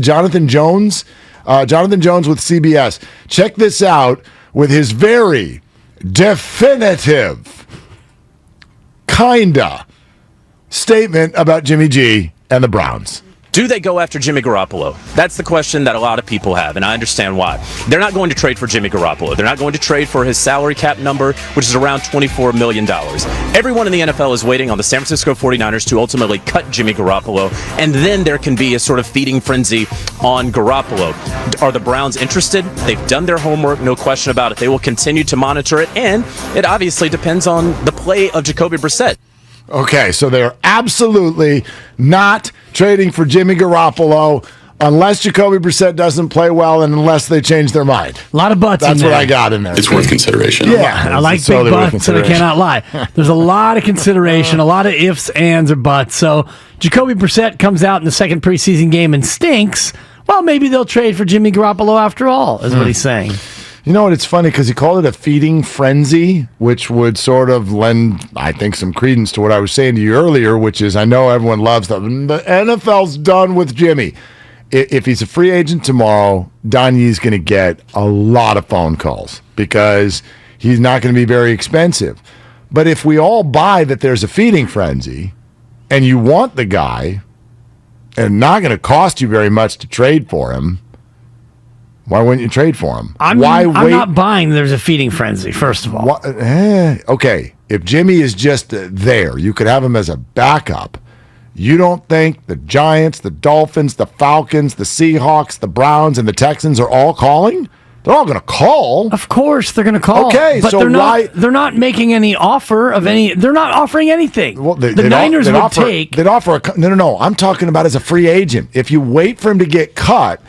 Jonathan Jones with CBS. Check this out with his very definitive, kinda statement about Jimmy G and the Browns. Do they go after Jimmy Garoppolo? That's the question that a lot of people have, and I understand why. They're not going to trade for Jimmy Garoppolo. They're not going to trade for his salary cap number, which is around $24 million. Everyone in the NFL is waiting on the San Francisco 49ers to ultimately cut Jimmy Garoppolo, and then there can be a sort of feeding frenzy on Garoppolo. Are the Browns interested? They've done their homework, no question about it. They will continue to monitor it, and it obviously depends on the play of Jacoby Brissett. Okay, so they're absolutely not trading for Jimmy Garoppolo unless Jacoby Brissett doesn't play well and unless they change their mind. A lot of butts That's in there. what I got in there. It's worth consideration. Yeah, I like big butts, and I cannot lie. There's a lot of consideration, a lot of ifs, ands, or buts. So Jacoby Brissett comes out in the second preseason game and stinks. Well, maybe they'll trade for Jimmy Garoppolo after all, is what he's saying. You know what? It's funny because he called it a feeding frenzy, which would sort of lend, I think, some credence to what I was saying to you earlier, which is I know everyone loves that. The NFL's done with Jimmy. If he's a free agent tomorrow, Don Yee's going to get a lot of phone calls because he's not going to be very expensive. But if we all buy that there's a feeding frenzy and you want the guy and not going to cost you very much to trade for him, why wouldn't you trade for him? I'm not buying there's a feeding frenzy, first of all. Okay, if Jimmy is just there, you could have him as a backup. You don't think the Giants, the Dolphins, the Falcons, the Seahawks, the Browns, and the Texans are all calling? They're all going to call. Of course they're going to call. Okay, but so they're not making any offer of any. They're not offering anything. Well, the Niners would take. They'd offer no. I'm talking about as a free agent. If you wait for him to get cut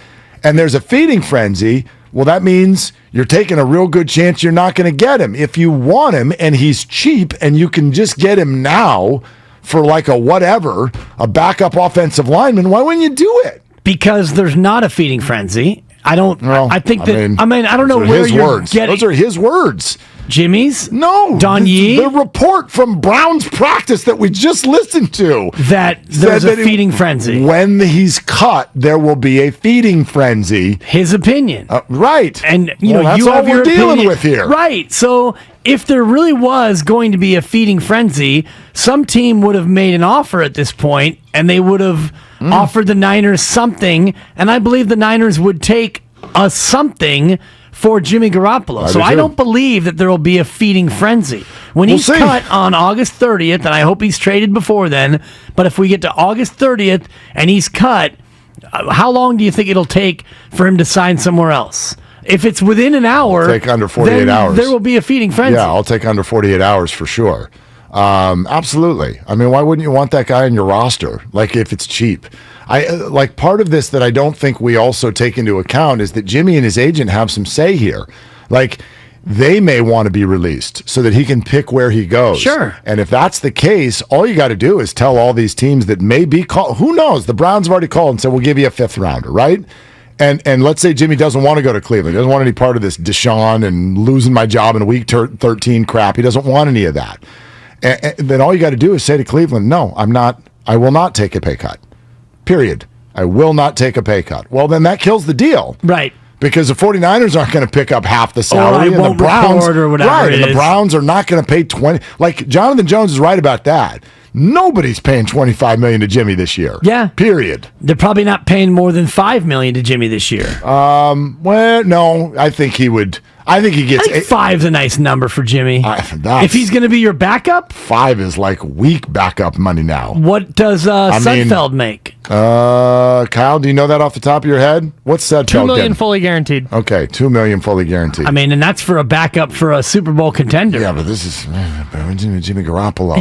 and there's a feeding frenzy, well, that means you're taking a real good chance you're not going to get him. If you want him and he's cheap and you can just get him now for like a backup offensive lineman, why wouldn't you do it? Because there's not a feeding frenzy. I don't know where you're getting. Those are his words. Jimmy's? No. Don Yee? The report from Brown's practice that we just listened to. That there's a feeding frenzy. When he's cut, there will be a feeding frenzy. His opinion. Right. And, that's you all have we're your dealing opinion. with here. Right. So if there really was going to be a feeding frenzy, some team would have made an offer at this point, and they would have offered the Niners something, and I believe the Niners would take a something for Jimmy Garoppolo. So I don't believe that there will be a feeding frenzy. When he's cut on August 30th, and I hope he's traded before then, but if we get to August 30th and he's cut, how long do you think it'll take for him to sign somewhere else? If it's within an hour, take under 48 hours. There will be a feeding frenzy. Yeah, I'll take under 48 hours for sure. Absolutely. I mean, why wouldn't you want that guy in your roster? Like if it's cheap. Part of this that I don't think we also take into account is that Jimmy and his agent have some say here. Like they may want to be released so that he can pick where he goes. Sure. And if that's the case, all you got to do is tell all these teams that may be called. Who knows? The Browns have already called and said, we'll give you a fifth rounder, right? And let's say Jimmy doesn't want to go to Cleveland. He doesn't want any part of this Deshaun and losing my job in week 13 crap. He doesn't want any of that. And then all you got to do is say to Cleveland, no, I will not take a pay cut. Period. I will not take a pay cut. Well, then that kills the deal. Right. Because the 49ers aren't going to pick up half the salary. And the Browns, or whatever right, and the Browns are not going to pay 20. Like, Jonathan Jones is right about that. Nobody's paying $25 million to Jimmy this year. Yeah. Period. They're probably not paying more than $5 million to Jimmy this year. Well, no, I think he would. I think he gets. I think $5's a nice number for Jimmy. If he's going to be your backup, $5 is like weak backup money now. What does Sudfeld make? Kyle, do you know that off the top of your head? What's Sudfeld $2 million getting? fully guaranteed. Okay, $2 million fully guaranteed. I mean, and that's for a backup for a Super Bowl contender. Yeah, but this is Jimmy Garoppolo.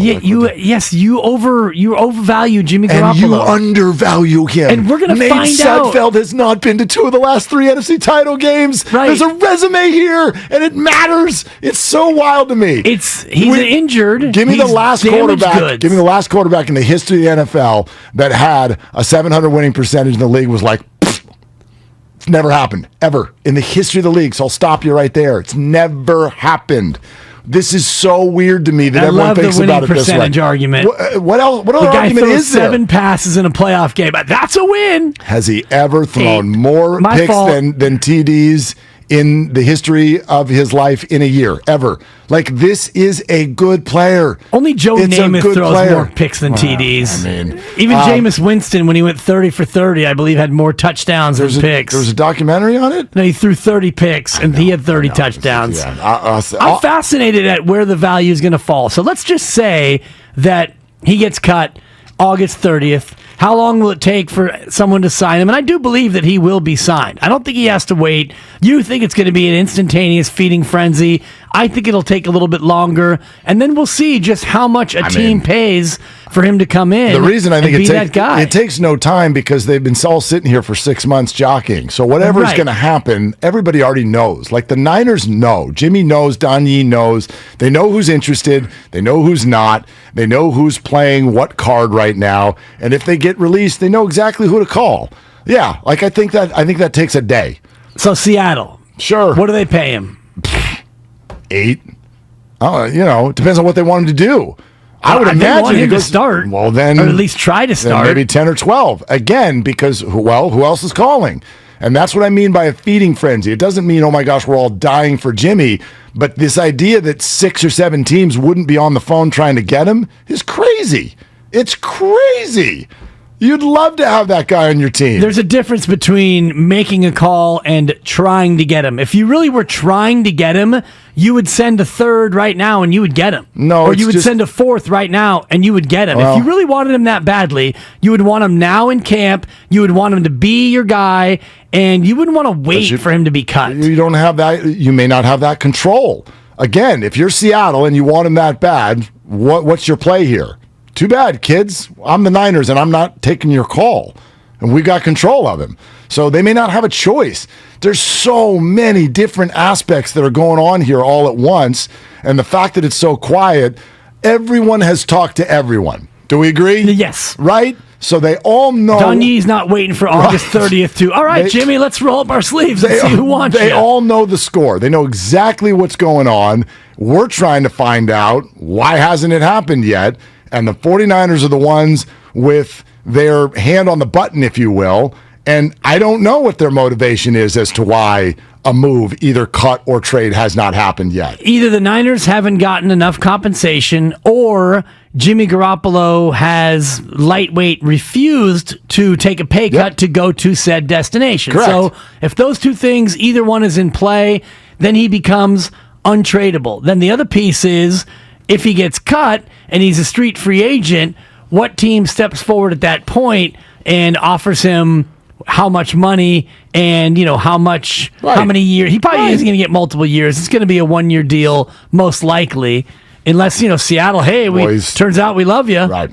You overvalue Jimmy Garoppolo. And you undervalue him. And we're going to find out. Nate Sudfeld has not been to 2 of the last 3 NFC title games. Right. There's a resume here, and it matters. It's so wild to me. He's injured. Give me the last quarterback. Goods. Give me the last quarterback in the history of the NFL that had a 700 winning percentage in the league was like, it's never happened, ever, in the history of the league. So I'll stop you right there. It's never happened. This is so weird to me that I everyone love thinks the winning about it this way. percentage argument. What else? What other The guy argument throws is there? 7 passes in a playoff game. That's a win. Has he ever thrown 8. more My picks fault. than TDs in the history of his life in a year, ever? Like, this is a good player. Only Joe It's a Namath good throws player. more picks than TDs. I mean, even Jameis Winston, when he went 30 for 30, I believe had more touchdowns than picks. There was a documentary on it? No, he threw 30 picks, and he had 30 touchdowns. Yeah, I'm fascinated at where the value is going to fall. So let's just say that he gets cut August 30th. How long will it take for someone to sign him? And I do believe that he will be signed. I don't think he has to wait. You think it's going to be an instantaneous feeding frenzy. I think it'll take a little bit longer. And then we'll see just how much a team pays for him to come in. The reason I think it takes no time because they've been all sitting here for 6 months jockeying. So whatever is going to happen, everybody already knows. Like the Niners know. Jimmy knows. Don Yee knows. They know who's interested. They know who's not. They know who's playing what card right now. And if they get released, they know exactly who to call. Yeah, like I think that takes a day. So Seattle. Sure. What do they pay him? 8. It depends on what they want him to do. I would imagine they want him he goes, to start. Well, then, or at least try to start. Maybe 10 or 12 again, because who else is calling? And that's what I mean by a feeding frenzy. It doesn't mean, oh my gosh, we're all dying for Jimmy. But this idea that 6 or 7 teams wouldn't be on the phone trying to get him is crazy. It's crazy. You'd love to have that guy on your team. There's a difference between making a call and trying to get him. If you really were trying to get him, you would send a 3rd right now and you would get him. No, or you would send a 4th right now and you would get him. Well, if you really wanted him that badly, you would want him now in camp. You would want him to be your guy, and you wouldn't want to wait for him to be cut. You don't have that. You may not have that control. Again, if you're Seattle and you want him that bad, what's your play here? Too bad, kids. I'm the Niners, and I'm not taking your call. And we got control of him. So they may not have a choice. There's so many different aspects that are going on here all at once. And the fact that it's so quiet, everyone has talked to everyone. Do we agree? Yes. Right? So they all know. Don Yee's not waiting for August 30th to, all right, Jimmy, let's roll up our sleeves and see who wants you. They all know the score. They know exactly what's going on. We're trying to find out why hasn't it happened yet. And the 49ers are the ones with their hand on the button, if you will. And I don't know what their motivation is as to why a move, either cut or trade, has not happened yet. Either the Niners haven't gotten enough compensation, or Jimmy Garoppolo has lightweight refused to take a pay cut to go to said destination. Correct. So if those two things, either one is in play, then he becomes untradeable. Then the other piece is, if he gets cut and he's a street free agent, what team steps forward at that point and offers him how much money and, how many years? He probably isn't going to get multiple years. It's going to be a 1-year deal, most likely, unless, Seattle, hey, turns out we love you. Right.